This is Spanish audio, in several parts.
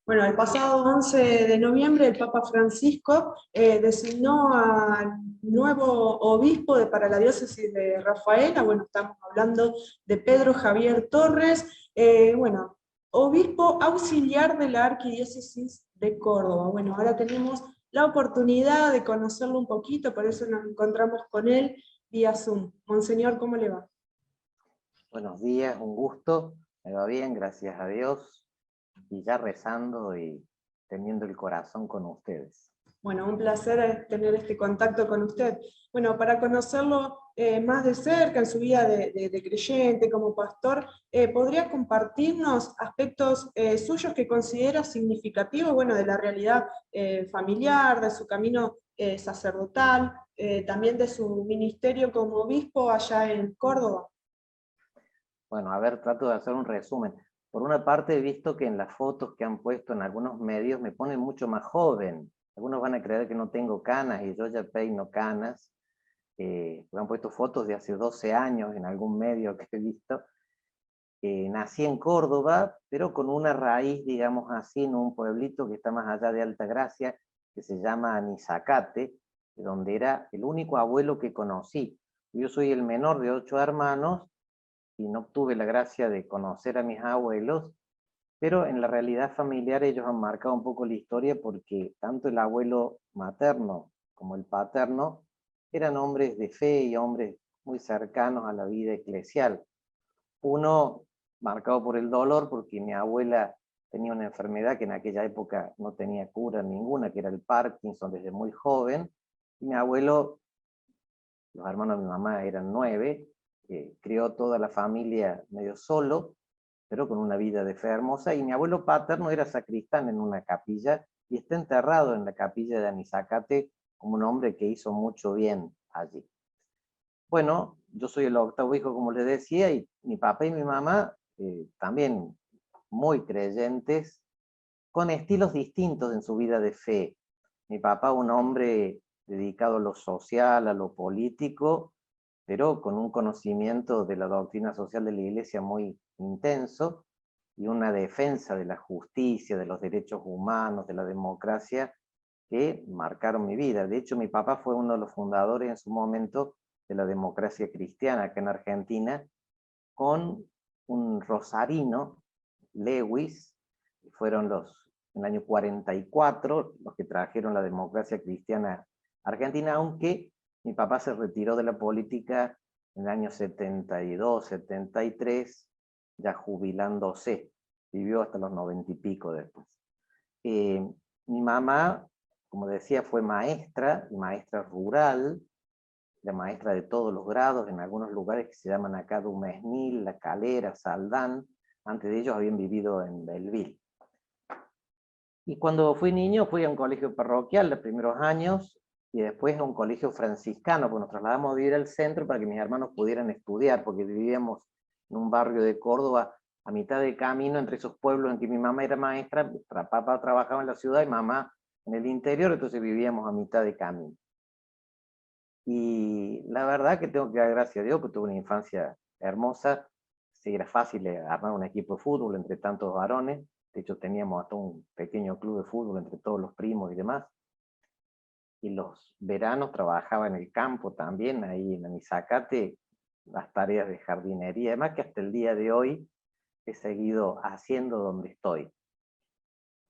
Bueno, el pasado 11 de noviembre el Papa Francisco designó al nuevo obispo para la diócesis de Rafaela. Bueno, estamos hablando de Pedro Javier Torres, bueno, obispo auxiliar de la arquidiócesis de Córdoba. Bueno, ahora tenemos la oportunidad de conocerlo un poquito, por eso nos encontramos con él vía Zoom. Monseñor, ¿cómo le va? Buenos días, un gusto, me va bien, gracias a Dios, y ya rezando y teniendo el corazón con ustedes. Bueno, un placer tener este contacto con usted. Bueno, para conocerlo más de cerca en su vida de creyente, como pastor, ¿podría compartirnos aspectos suyos que considera significativos, bueno, de la realidad familiar, de su camino sacerdotal, también de su ministerio como obispo allá en Córdoba? Bueno, a ver, trato de hacer un resumen. Por una parte he visto que en las fotos que han puesto en algunos medios me ponen mucho más joven. Algunos van a creer que no tengo canas y yo ya peino canas. Me han puesto fotos de hace 12 años en algún medio que he visto. Nací en Córdoba, pero con una raíz, digamos así, en un pueblito que está más allá de Altagracia, que se llama Anizacate, donde era el único abuelo que conocí. Yo soy el menor de 8 hermanos y no tuve la gracia de conocer a mis abuelos, pero en la realidad familiar ellos han marcado un poco la historia porque tanto el abuelo materno como el paterno eran hombres de fe y hombres muy cercanos a la vida eclesial. Uno marcado por el dolor, porque mi abuela tenía una enfermedad que en aquella época no tenía cura ninguna, que era el Parkinson desde muy joven, y mi abuelo, los hermanos de mi mamá eran 9, crió toda la familia medio solo, pero con una vida de fe hermosa, y mi abuelo paterno era sacristán en una capilla, y está enterrado en la capilla de Anizacate como un hombre que hizo mucho bien allí. Bueno, yo soy el octavo hijo, como les decía, y mi papá y mi mamá también muy creyentes, con estilos distintos en su vida de fe. Mi papá, un hombre dedicado a lo social, a lo político, pero con un conocimiento de la doctrina social de la Iglesia muy intenso, y una defensa de la justicia, de los derechos humanos, de la democracia, que marcaron mi vida. De hecho, mi papá fue uno de los fundadores en su momento de la democracia cristiana acá en Argentina, con un rosarino, Lewis, que fueron en el año 44 los que trajeron la democracia cristiana a Argentina, aunque mi papá se retiró de la política en el año 72, 73, ya jubilándose. Vivió hasta los 90 y pico después. Mi mamá, como decía, fue maestra, y maestra rural, la maestra de todos los grados, en algunos lugares que se llaman acá Dumesnil, La Calera, Saldán. Antes de ellos habían vivido en Belleville. Y cuando fui niño fui a un colegio parroquial los primeros años, y después a un colegio franciscano, porque nos trasladamos a vivir al centro para que mis hermanos pudieran estudiar, porque vivíamos en un barrio de Córdoba a mitad de camino entre esos pueblos en que mi mamá era maestra, papá trabajaba en la ciudad y mamá en el interior, entonces vivíamos a mitad de camino. Y la verdad que tengo que dar gracias a Dios, que tuve una infancia hermosa. Sí, era fácil armar un equipo de fútbol entre tantos varones. De hecho, teníamos hasta un pequeño club de fútbol entre todos los primos y demás. Y los veranos trabajaba en el campo también, ahí en Anizacate, las tareas de jardinería. Además que hasta el día de hoy he seguido haciendo donde estoy.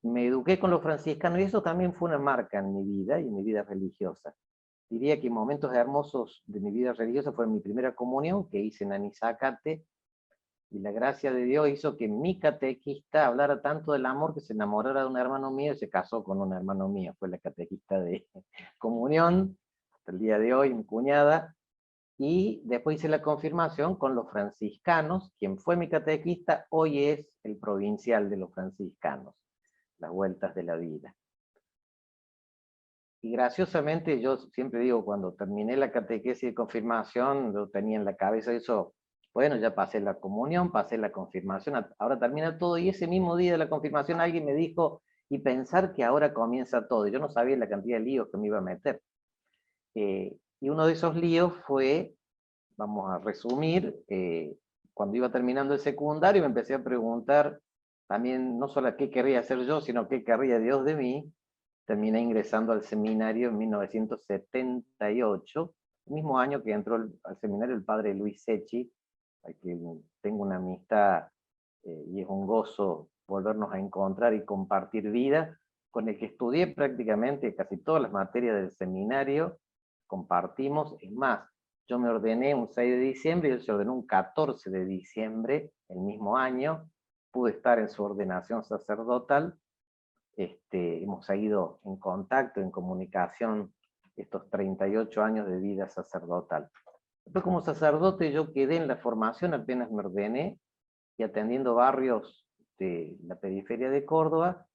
Me eduqué con los franciscanos y eso también fue una marca en mi vida y en mi vida religiosa. Diría que momentos hermosos de mi vida religiosa fue mi primera comunión, que hice en Anizacate, y la gracia de Dios hizo que mi catequista hablara tanto del amor que se enamorara de un hermano mío y se casó con un hermano mío. Fue la catequista de comunión, hasta el día de hoy, mi cuñada. Y después hice la confirmación con los franciscanos. Quien fue mi catequista hoy es el provincial de los franciscanos, las vueltas de la vida. Y graciosamente yo siempre digo, cuando terminé la catequesis de confirmación, yo tenía en la cabeza eso, bueno, ya pasé la comunión, pasé la confirmación, ahora termina todo, y ese mismo día de la confirmación alguien me dijo, y pensar que ahora comienza todo. Yo no sabía la cantidad de líos que me iba a meter. Y uno de esos líos fue, vamos a resumir, cuando iba terminando el secundario me empecé a preguntar también no solo qué querría hacer yo, sino qué querría Dios de mí, terminé ingresando al seminario en 1978, el mismo año que entró al seminario el padre Luis Secchi, al que tengo una amistad y es un gozo volvernos a encontrar y compartir vida, con el que estudié prácticamente casi todas las materias del seminario, compartimos, es más, yo me ordené un 6 de diciembre y él se ordenó un 14 de diciembre, el mismo año, pude estar en su ordenación sacerdotal. Hemos seguido en contacto, en comunicación, estos 38 años de vida sacerdotal. Después como sacerdote yo quedé en la formación, apenas me ordené, y atendiendo barrios de la periferia de Córdoba.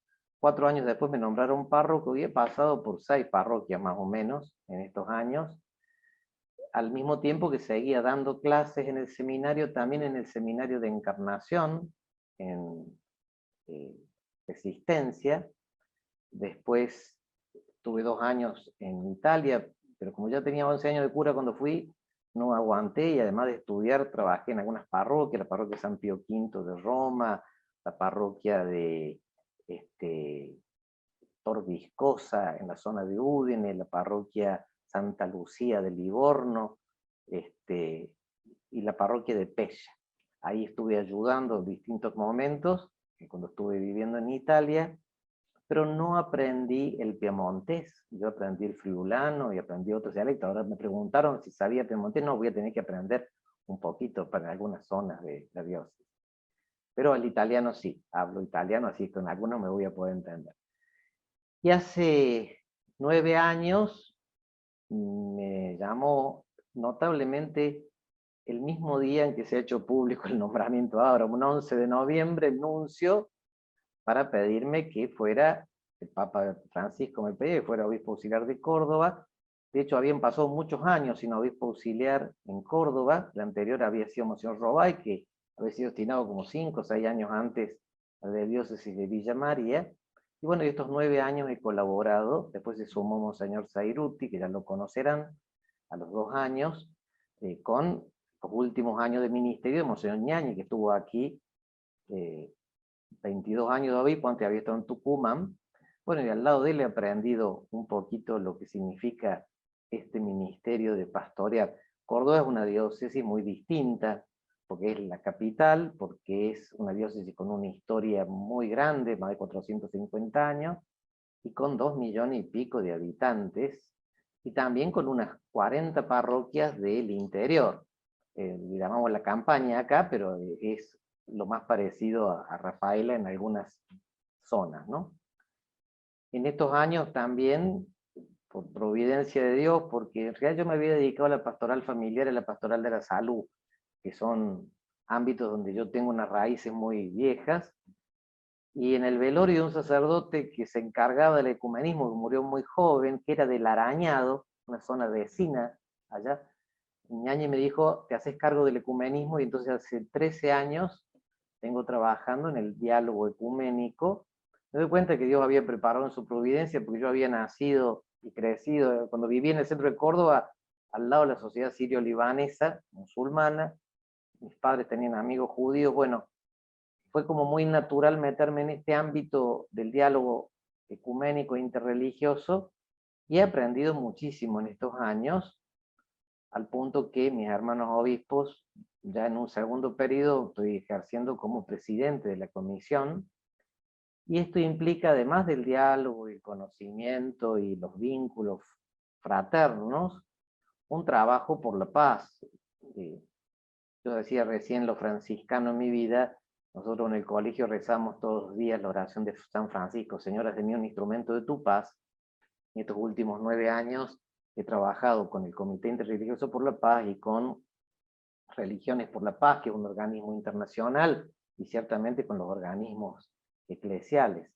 4 años después me nombraron párroco y he pasado por 6 parroquias más o menos en estos años, al mismo tiempo que seguía dando clases en el seminario, también en el seminario de Encarnación, en Existencia. Después tuve 2 años en Italia, pero como ya tenía 11 años de cura cuando fui, no aguanté, y además de estudiar trabajé en algunas parroquias, la parroquia San Pío V de Roma, la parroquia de Tor Viscosa en la zona de Udine, la parroquia Santa Lucía de Livorno, y la parroquia de Pescia. Ahí estuve ayudando en distintos momentos, cuando estuve viviendo en Italia, pero no aprendí el piemontés. Yo aprendí el friulano y aprendí otros dialectos. Ahora me preguntaron si sabía piemontés, no, voy a tener que aprender un poquito para algunas zonas de la diócesis. Pero el italiano sí, hablo italiano, así que con algunos me voy a poder entender. Y hace 9 años me llamó notablemente el mismo día en que se ha hecho público el nombramiento ahora, un 11 de noviembre, el nuncio, para pedirme que fuera, el Papa Francisco me pidió que fuera obispo auxiliar de Córdoba. De hecho, habían pasado muchos años sin obispo auxiliar en Córdoba. La anterior había sido Monseñor Robay, que había sido destinado como 5 o 6 años antes a la diócesis de Villa María. Y bueno, estos 9 años he colaborado. Después se sumó Monseñor Zairuti, que ya lo conocerán, a los 2 años, con los últimos años de ministerio de Monseñor Ñañi, que estuvo aquí 22 años de obispo, antes había estado en Tucumán. Bueno, y al lado de él he aprendido un poquito lo que significa este ministerio de pastorear. Córdoba es una diócesis muy distinta, porque es la capital, porque es una diócesis con una historia muy grande, más de 450 años, y con 2 millones y pico de habitantes, y también con unas 40 parroquias del interior. Le llamamos la campaña acá, pero es lo más parecido a Rafaela en algunas zonas, ¿no? En estos años también, por providencia de Dios, porque en realidad yo me había dedicado a la pastoral familiar y a la pastoral de la salud, que son ámbitos donde yo tengo unas raíces muy viejas, y en el velorio de un sacerdote que se encargaba del ecumenismo, que murió muy joven, que era del Arañado, una zona vecina allá, Ñañi me dijo, te haces cargo del ecumenismo, y entonces hace 13 años vengo trabajando en el diálogo ecuménico. Me doy cuenta que Dios había preparado en su providencia, porque yo había nacido y crecido, cuando viví en el centro de Córdoba, al lado de la sociedad sirio-libanesa, musulmana. Mis padres tenían amigos judíos. Bueno, fue como muy natural meterme en este ámbito del diálogo ecuménico e interreligioso, y he aprendido muchísimo en estos años, al punto que mis hermanos obispos, ya en un segundo periodo, estoy ejerciendo como presidente de la comisión, y esto implica, además del diálogo, el conocimiento y los vínculos fraternos, un trabajo por la paz. Yo decía recién lo franciscano en mi vida. Nosotros en el colegio rezamos todos los días la oración de San Francisco: Señor, haz de mí un instrumento de tu paz. En estos últimos 9 años he trabajado con el Comité Interreligioso por la Paz y con Religiones por la Paz, que es un organismo internacional, y ciertamente con los organismos eclesiales.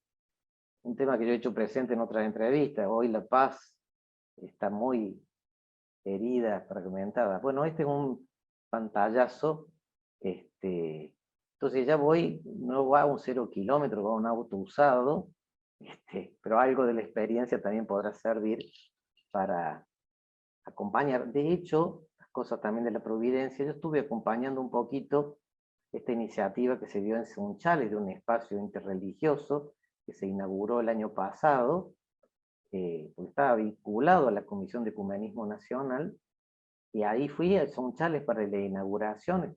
Un tema que yo he hecho presente en otras entrevistas: hoy la paz está muy herida, fragmentada. Bueno, este es un pantallazo. Entonces ya voy, no va a un 0 kilómetro, va a un auto usado, pero algo de la experiencia también podrá servir para acompañar. De hecho, las cosas también de la providencia, yo estuve acompañando un poquito esta iniciativa que se dio en Sunchales, de un espacio interreligioso que se inauguró el año pasado, porque estaba vinculado a la Comisión de Ecumenismo Nacional, y ahí fui a Sunchales para la inauguración.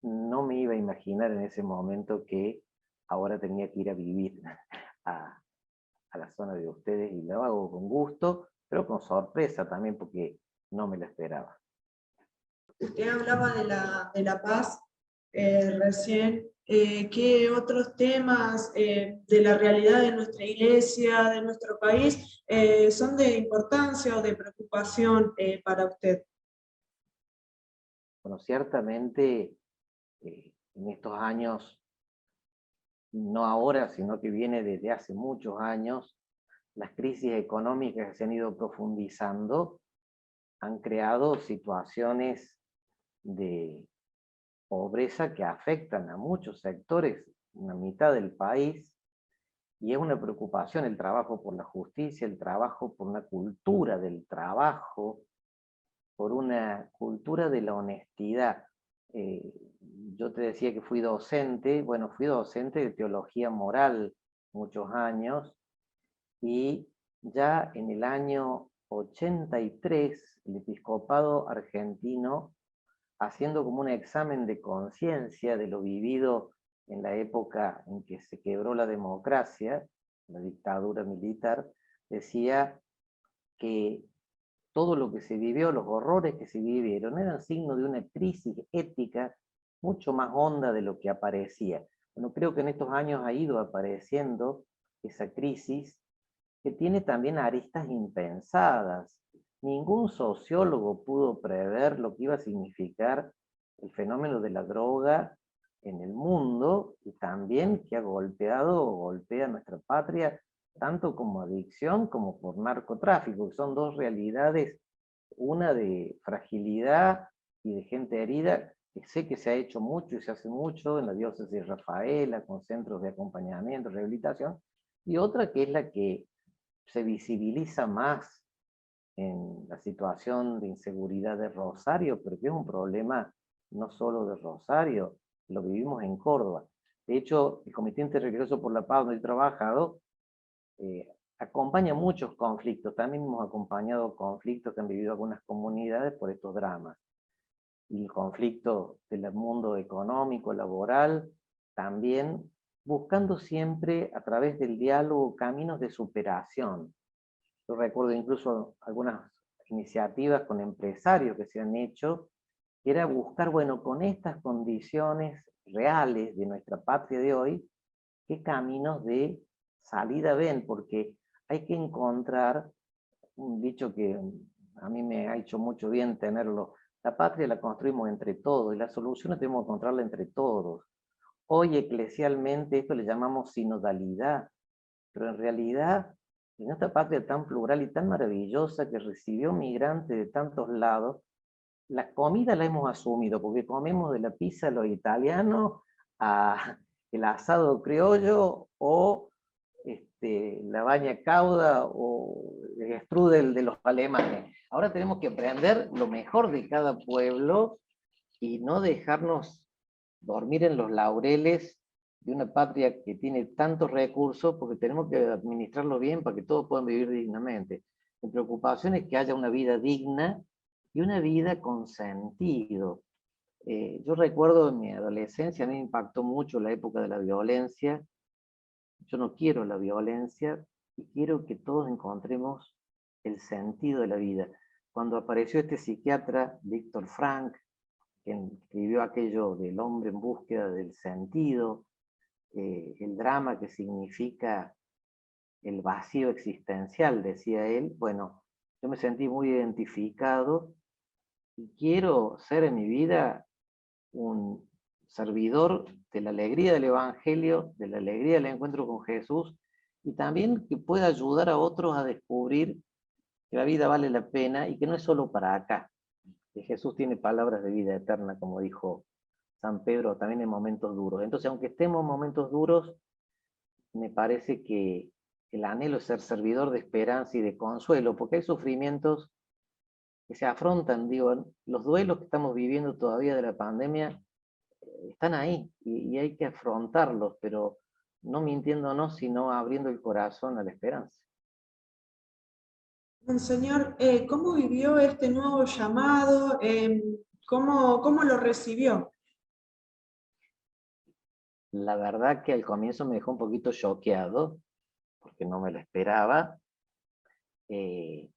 No me iba a imaginar en ese momento que ahora tenía que ir a vivir a, a la zona de ustedes, y lo hago con gusto, pero con sorpresa también, porque no me lo esperaba. Usted hablaba de la paz recién. ¿Qué otros temas de la realidad de nuestra iglesia, de nuestro país, son de importancia o de preocupación para usted? Bueno, ciertamente en estos años, no ahora, sino que viene desde hace muchos años, las crisis económicas que se han ido profundizando han creado situaciones de pobreza que afectan a muchos sectores, una mitad del país, y es una preocupación el trabajo por la justicia, el trabajo por una cultura del trabajo, por una cultura de la honestidad. Yo te decía que fui docente, bueno, fui docente de teología moral muchos años, y ya en el año 83 el episcopado argentino, haciendo como un examen de conciencia de lo vivido en la época en que se quebró la democracia, la dictadura militar, decía que todo lo que se vivió, los horrores que se vivieron, eran signo de una crisis ética mucho más honda de lo que aparecía. Bueno, creo que en estos años ha ido apareciendo esa crisis, que tiene también aristas impensadas. Ningún sociólogo pudo prever lo que iba a significar el fenómeno de la droga en el mundo, y también que ha golpeado o golpea a nuestra patria, tanto como adicción como por narcotráfico, que son dos realidades, una de fragilidad y de gente herida, que sé que se ha hecho mucho y se hace mucho en la diócesis de Rafaela, con centros de acompañamiento, rehabilitación, y otra que es la que se visibiliza más en la situación de inseguridad de Rosario, pero que es un problema no solo de Rosario, lo vivimos en Córdoba. De hecho, el Comité Interreligioso por la Paz, donde he trabajado, acompaña muchos conflictos. También hemos acompañado conflictos que han vivido algunas comunidades por estos dramas. Y el conflicto del mundo económico, laboral, también buscando siempre a través del diálogo caminos de superación. Yo recuerdo incluso algunas iniciativas con empresarios que se han hecho, que era buscar, bueno, con estas condiciones reales de nuestra patria de hoy, qué caminos de salida ven, porque hay que encontrar un dicho que a mí me ha hecho mucho bien tenerlo: la patria la construimos entre todos, y las soluciones tenemos que encontrarla entre todos. Hoy eclesialmente esto le llamamos sinodalidad, pero en realidad en esta patria tan plural y tan maravillosa, que recibió migrantes de tantos lados, la comida la hemos asumido, porque comemos de la pizza a los italianos, a el asado criollo, o la baña cauda, o el strudel de los alemanes. Ahora tenemos que aprender lo mejor de cada pueblo y no dejarnos dormir en los laureles de una patria que tiene tantos recursos, porque tenemos que administrarlo bien para que todos puedan vivir dignamente. Mi preocupación es que haya una vida digna y una vida con sentido. Yo recuerdo en mi adolescencia, a mí me impactó mucho la época de la violencia. Yo no quiero la violencia y quiero que todos encontremos el sentido de la vida. Cuando apareció este psiquiatra, Víctor Frank, que escribió aquello del hombre en búsqueda del sentido, el drama que significa el vacío existencial, decía él, bueno, yo me sentí muy identificado y quiero ser en mi vida un servidor de la alegría del Evangelio, de la alegría del encuentro con Jesús, y también que pueda ayudar a otros a descubrir que la vida vale la pena y que no es solo para acá, que Jesús tiene palabras de vida eterna, como dijo San Pedro, también en momentos duros. Entonces, aunque estemos en momentos duros, me parece que el anhelo es ser servidor de esperanza y de consuelo, porque hay sufrimientos que se afrontan, digo, los duelos que estamos viviendo todavía de la pandemia, están ahí y hay que afrontarlos, pero no mintiéndonos, sino abriendo el corazón a la esperanza. Monseñor, ¿cómo vivió este nuevo llamado? ¿Cómo lo recibió? La verdad que al comienzo me dejó un poquito choqueado, porque no me lo esperaba. eh,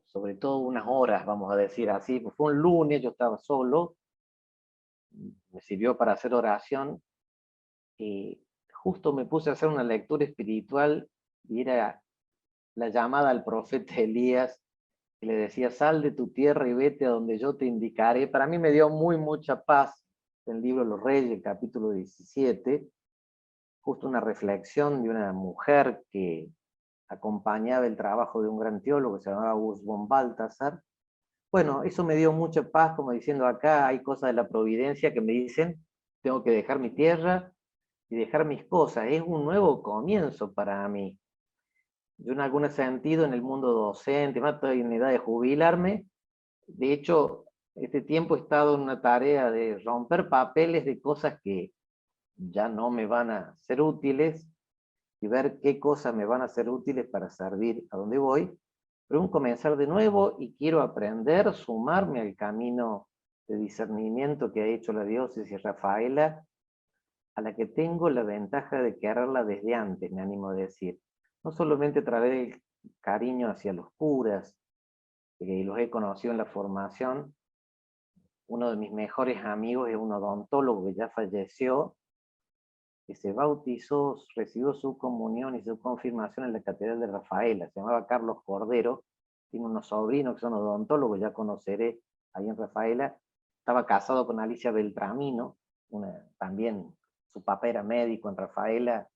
Sobre todo unas horas, vamos a decir así, pues fue un lunes, yo estaba solo, me sirvió para hacer oración, y justo me puse a hacer una lectura espiritual y era la llamada al profeta Elías, que le decía, sal de tu tierra y vete a donde yo te indicaré. Para mí me dio mucha paz el libro Los Reyes, capítulo 17, justo una reflexión de una mujer que acompañaba el trabajo de un gran teólogo que se llamaba Urs von Balthasar. Bueno, eso me dio mucha paz, como diciendo, acá hay cosas de la providencia que me dicen, tengo que dejar mi tierra y dejar mis cosas. Es un nuevo comienzo para mí. Yo en algún sentido en el mundo docente, más estoy en edad de jubilarme. De hecho, este tiempo he estado en una tarea de romper papeles de cosas que ya no me van a ser útiles y ver qué cosas me van a ser útiles para servir a donde voy, pero un comenzar de nuevo y quiero aprender, sumarme al camino de discernimiento que ha hecho la diócesis Rafaela, a la que tengo la ventaja de quererla desde antes, me animo a decir. No solamente a través del cariño hacia los curas, que los he conocido en la formación. Uno de mis mejores amigos es un odontólogo que ya falleció, que se bautizó, recibió su comunión y su confirmación en la Catedral de Rafaela. Se llamaba Carlos Cordero, tiene unos sobrinos que son odontólogos, ya conoceré ahí en Rafaela. Estaba casado con Alicia Beltramino, también su papá era médico en Rafaela,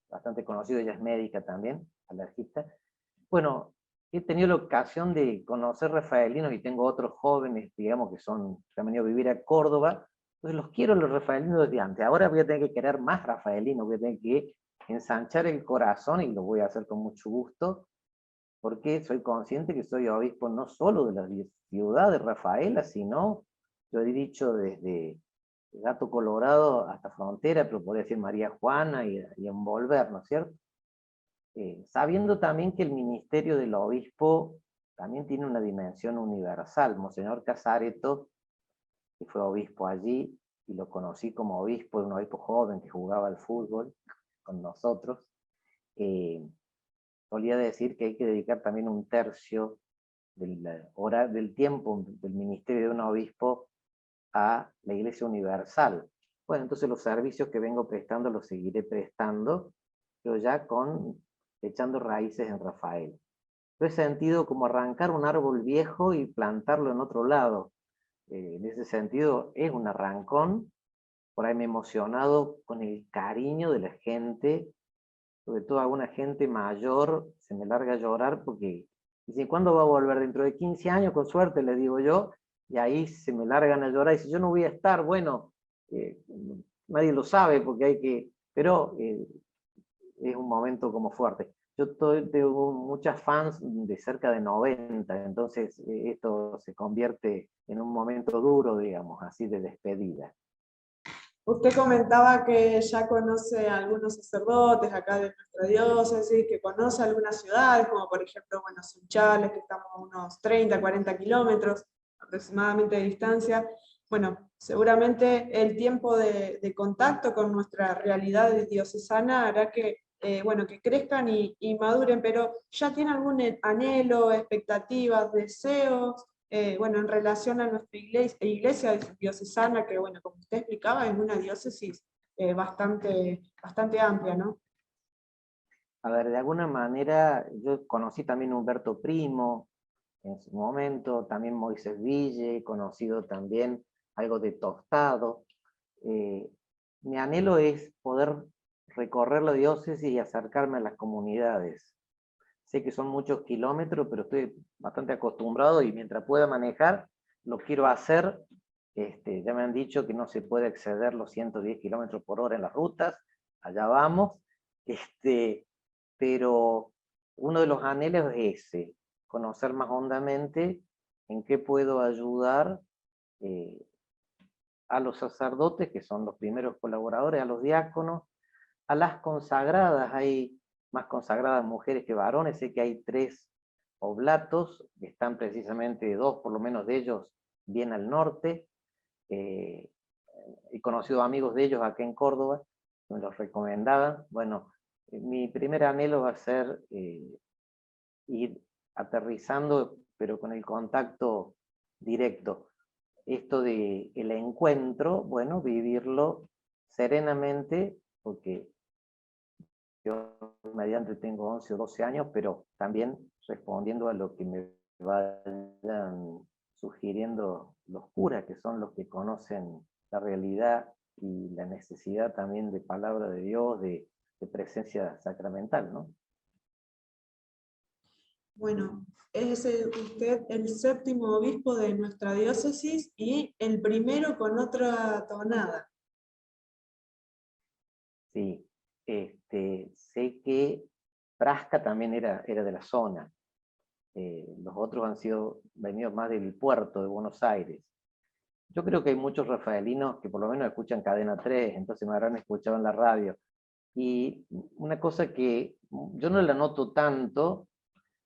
bastante conocido, ella es médica también, alergista. Bueno, he tenido la ocasión de conocer rafaelinos y tengo otros jóvenes, digamos, que han venido a vivir a Córdoba. Entonces los quiero los rafaelinos desde antes. Ahora voy a tener que querer más rafaelinos, voy a tener que ensanchar el corazón y lo voy a hacer con mucho gusto, porque soy consciente que soy obispo no solo de la ciudad de Rafaela, sino, yo he dicho, desde Gato Colorado hasta Frontera, pero podría decir María Juana y envolver, ¿no es cierto? Sabiendo también que el ministerio del obispo también tiene una dimensión universal. Monseñor Casareto, que fue obispo allí, y lo conocí como obispo, un obispo joven que jugaba al fútbol con nosotros, solía decir que hay que dedicar también un tercio del tiempo del ministerio de un obispo a la Iglesia Universal. Bueno, entonces los servicios que vengo prestando los seguiré prestando, pero ya echando raíces en Rafael. Yo he sentido como arrancar un árbol viejo y plantarlo en otro lado. En ese sentido es un arrancón, por ahí me he emocionado con el cariño de la gente, sobre todo alguna gente mayor, se me larga a llorar porque dice, ¿cuándo va a volver? Dentro de 15 años, con suerte, le digo yo, y ahí se me largan a llorar y dice, yo no voy a estar, bueno, eh, nadie lo sabe porque hay que, pero es un momento como fuerte. Yo tengo muchas fans de cerca de 90, entonces esto se convierte en un momento duro, digamos, así de despedida. Usted comentaba que ya conoce a algunos sacerdotes acá de nuestra diócesis, que conoce algunas ciudades, como por ejemplo, bueno, Sunchales, que estamos a unos 30, 40 kilómetros aproximadamente de distancia. Bueno, seguramente el tiempo de contacto con nuestra realidad diocesana hará que, bueno, que crezcan y maduren, pero ¿ya tiene algún anhelo, expectativas, deseos? Bueno, en relación a nuestra iglesia diocesana, que bueno, como usted explicaba, es una diócesis bastante amplia, ¿no? A ver, de alguna manera, yo conocí también a Humberto Primo en su momento, también Moisés Ville, conocido también algo de Tostado. Eh, Mi anhelo es poder recorrer la diócesis y acercarme a las comunidades. Sé que son muchos kilómetros, pero estoy bastante acostumbrado y mientras pueda manejar, lo quiero hacer. Ya me han dicho que no se puede exceder los 110 kilómetros por hora en las rutas, allá vamos. Pero uno de los anhelos es ese, conocer más hondamente en qué puedo ayudar, eh, a los sacerdotes, que son los primeros colaboradores, a los diáconos, a las consagradas. Hay más consagradas mujeres que varones, sé que hay 3 oblatos, que están precisamente 2 por lo menos de ellos bien al norte. He conocido amigos de ellos acá en Córdoba, me los recomendaban. Bueno, mi primer anhelo va a ser ir aterrizando, pero con el contacto directo. Esto de el encuentro, bueno, vivirlo serenamente, porque yo mediante tengo 11 o 12 años, pero también respondiendo a lo que me vayan sugiriendo los curas, que son los que conocen la realidad y la necesidad también de palabra de Dios, de presencia sacramental, ¿no? Bueno, es usted el 7º obispo de nuestra diócesis y el primero con otra tonada. Sí, sé que Frasca también era de la zona. Los otros han sido venidos más del puerto de Buenos Aires. Yo creo que hay muchos rafaelinos que por lo menos escuchan Cadena 3, entonces me habrán escuchado en la radio. Y una cosa que yo no la noto tanto,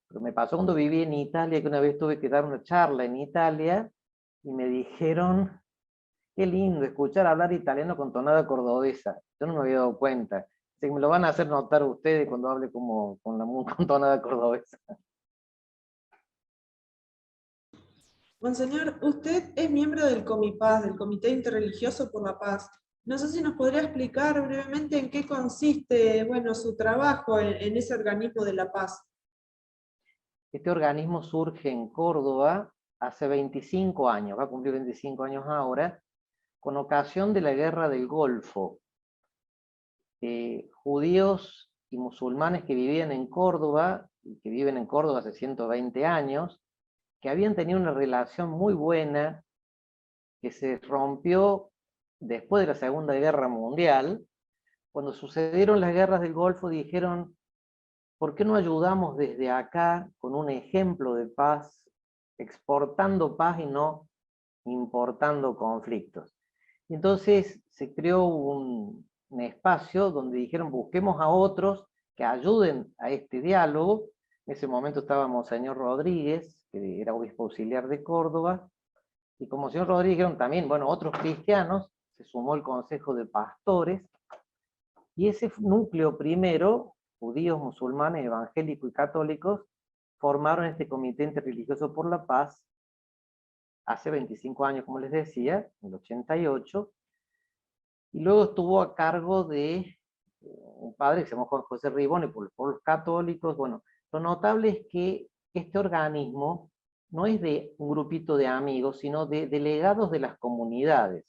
pero me pasó cuando viví en Italia, que una vez tuve que dar una charla en Italia, y me dijeron, qué lindo escuchar hablar italiano con tonada cordobesa. Yo no me había dado cuenta. Así que me lo van a hacer notar ustedes cuando hable como con tonada cordobesa. Monseñor, usted es miembro del Comipaz, del Comité Interreligioso por la Paz. No sé si nos podría explicar brevemente en qué consiste, bueno, su trabajo en ese organismo de la paz. Este organismo surge en Córdoba hace 25 años, va a cumplir 25 años ahora, con ocasión de la Guerra del Golfo. Judíos y musulmanes que vivían en Córdoba, y que viven en Córdoba hace 120 años, que habían tenido una relación muy buena, que se rompió después de la Segunda Guerra Mundial. Cuando sucedieron las guerras del Golfo dijeron, ¿por qué no ayudamos desde acá con un ejemplo de paz, exportando paz y no importando conflictos? Y entonces se creó un espacio donde dijeron, busquemos a otros que ayuden a este diálogo. En ese momento estaba Monseñor Rodríguez, que era obispo auxiliar de Córdoba, y como Monseñor Rodríguez dijeron también, bueno, otros cristianos, se sumó el Consejo de Pastores, y ese núcleo primero, judíos, musulmanes, evangélicos y católicos, formaron este Comité Interreligioso por la Paz hace 25 años, como les decía, en el 88, y luego estuvo a cargo de un padre que se llamó Juan José Ribone por los católicos. Bueno, lo notable es que este organismo no es de un grupito de amigos, sino de delegados de las comunidades.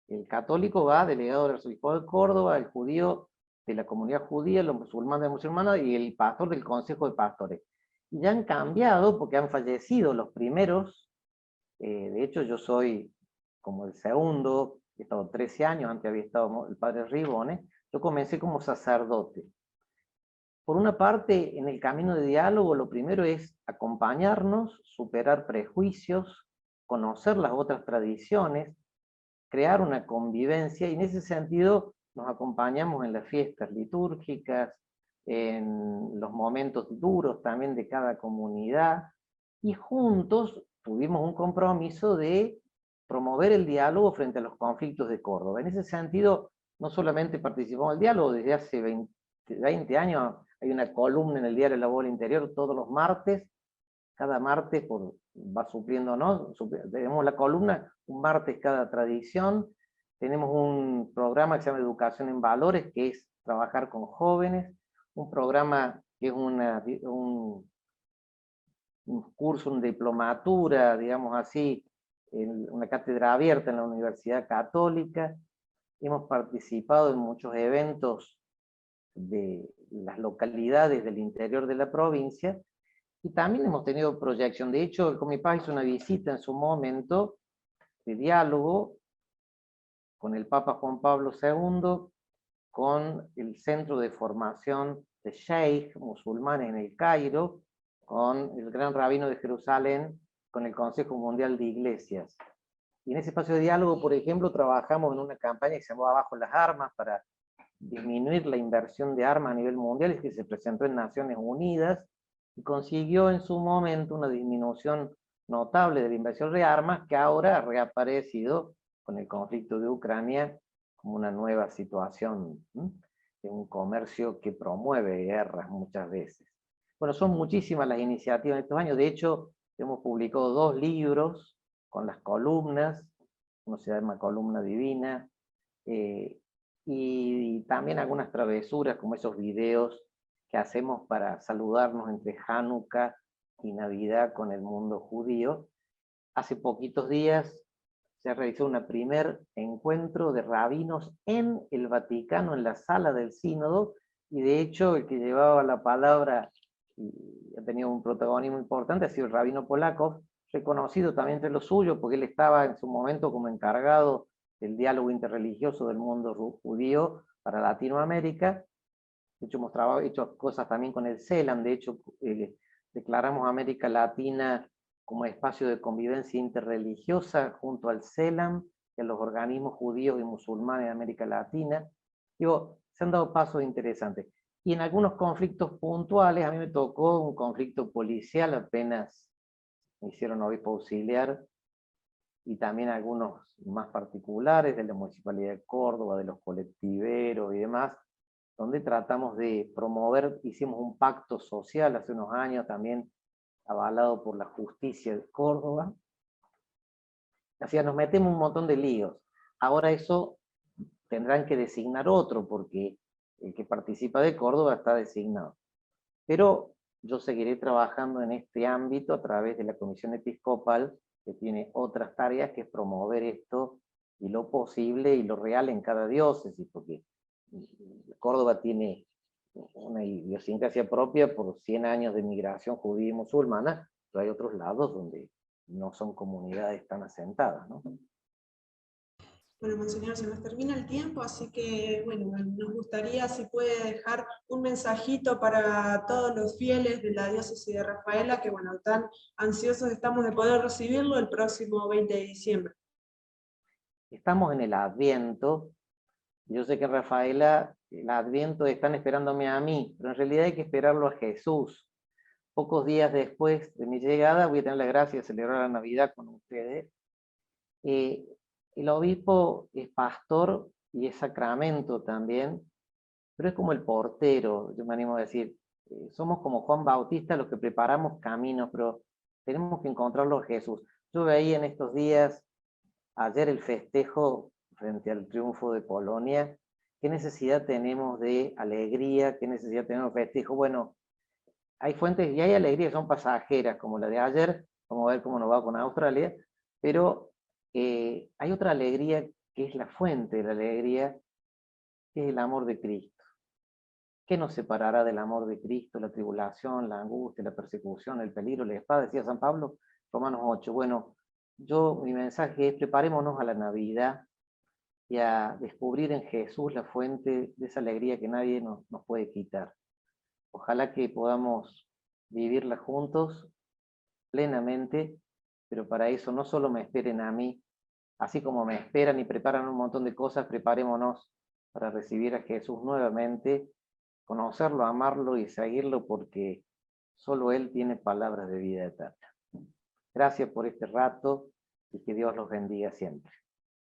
El católico va delegado del arzobispo de Córdoba, el judío de la comunidad judía, los musulmanes de musulmanas y el pastor del consejo de pastores. Y ya han cambiado porque han fallecido los primeros. De hecho, yo soy como el segundo, he estado 13 años, antes había estado el padre Ribone. Yo comencé como sacerdote. Por una parte, en el camino de diálogo, lo primero es acompañarnos, superar prejuicios, conocer las otras tradiciones, crear una convivencia, y en ese sentido nos acompañamos en las fiestas litúrgicas, en los momentos duros también de cada comunidad, y juntos tuvimos un compromiso de promover el diálogo frente a los conflictos de Córdoba. En ese sentido, no solamente participamos en el diálogo, desde hace 20 años hay una columna en el diario La Voz del Interior todos los martes, cada martes va supliendo, ¿no? Tenemos la columna, un martes cada tradición, tenemos un programa que se llama Educación en Valores, que es trabajar con jóvenes, un programa que es un curso, una diplomatura, digamos así, en una cátedra abierta en la Universidad Católica. Hemos participado en muchos eventos de las localidades del interior de la provincia, y también hemos tenido proyección. De hecho, el Comipaz hizo una visita en su momento de diálogo con el Papa Juan Pablo II, con el Centro de Formación de Sheikh musulmanes en el Cairo, con el Gran Rabino de Jerusalén, con el Consejo Mundial de Iglesias. Y en ese espacio de diálogo, por ejemplo, trabajamos en una campaña que se llamó Abajo las Armas, para disminuir la inversión de armas a nivel mundial, y que se presentó en Naciones Unidas, y consiguió en su momento una disminución notable de la inversión de armas, que ahora ha reaparecido con el conflicto de Ucrania como una nueva situación, de un comercio que promueve guerras muchas veces. Bueno, son muchísimas las iniciativas en estos años. De hecho, hemos publicado 2 libros con las columnas, uno se llama Columna Divina, y también algunas travesuras, como esos videos que hacemos para saludarnos entre Hanukkah y Navidad con el mundo judío. Hace poquitos días se ha realizado un primer encuentro de rabinos en el Vaticano, en la sala del sínodo, y de hecho el que llevaba la palabra y ha tenido un protagonismo importante ha sido el rabino Polakov, reconocido también entre los suyos, porque él estaba en su momento como encargado del diálogo interreligioso del mundo judío para Latinoamérica. De hecho, hemos hecho cosas también con el CELAM. De hecho, declaramos América Latina como espacio de convivencia interreligiosa junto al CELAM y a los organismos judíos y musulmanes de América Latina. Digo, se han dado pasos interesantes. Y en algunos conflictos puntuales, a mí me tocó un conflicto policial, apenas me hicieron obispo auxiliar, y también algunos más particulares de la Municipalidad de Córdoba, de los colectiveros y demás, donde tratamos de promover, hicimos un pacto social hace unos años también, avalado por la justicia de Córdoba. Así que nos metemos un montón de líos. Ahora eso tendrán que designar otro, porque el que participa de Córdoba está designado. Pero yo seguiré trabajando en este ámbito a través de la Comisión Episcopal, que tiene otras tareas, que es promover esto y lo posible y lo real en cada diócesis, porque Córdoba tiene una idiosincrasia propia por 100 años de migración judía y musulmana, pero hay otros lados donde no son comunidades tan asentadas, ¿no? Bueno, Monseñor, se nos termina el tiempo, así que bueno, nos gustaría si puede dejar un mensajito para todos los fieles de la diócesis de Rafaela, que bueno, tan ansiosos estamos de poder recibirlo el próximo 20 de diciembre. Estamos en el Adviento. Yo sé que en Rafaela el Adviento están esperándome a mí, pero en realidad hay que esperarlo a Jesús. Pocos días después de mi llegada voy a tener la gracia de celebrar la Navidad con ustedes. El obispo es pastor y es sacramento también, pero es como el portero, yo me animo a decir. Somos como Juan Bautista los que preparamos caminos, pero tenemos que encontrarlo a Jesús. Yo veía en estos días, ayer el festejo frente al triunfo de Polonia, qué necesidad tenemos de alegría, qué necesidad tenemos de festejo. Bueno, hay fuentes y hay alegrías que son pasajeras, como la de ayer, vamos a ver cómo nos va con Australia, pero hay otra alegría que es la fuente de la alegría, que es el amor de Cristo. ¿Qué nos separará del amor de Cristo? La tribulación, la angustia, la persecución, el peligro, la espada, decía San Pablo, Romanos 8. Bueno, mi mensaje es: preparémonos a la Navidad y a descubrir en Jesús la fuente de esa alegría que nadie nos puede quitar. Ojalá que podamos vivirla juntos, plenamente, pero para eso no solo me esperen a mí, así como me esperan y preparan un montón de cosas, preparémonos para recibir a Jesús nuevamente, conocerlo, amarlo y seguirlo, porque solo Él tiene palabras de vida eterna. Gracias por este rato y que Dios los bendiga siempre.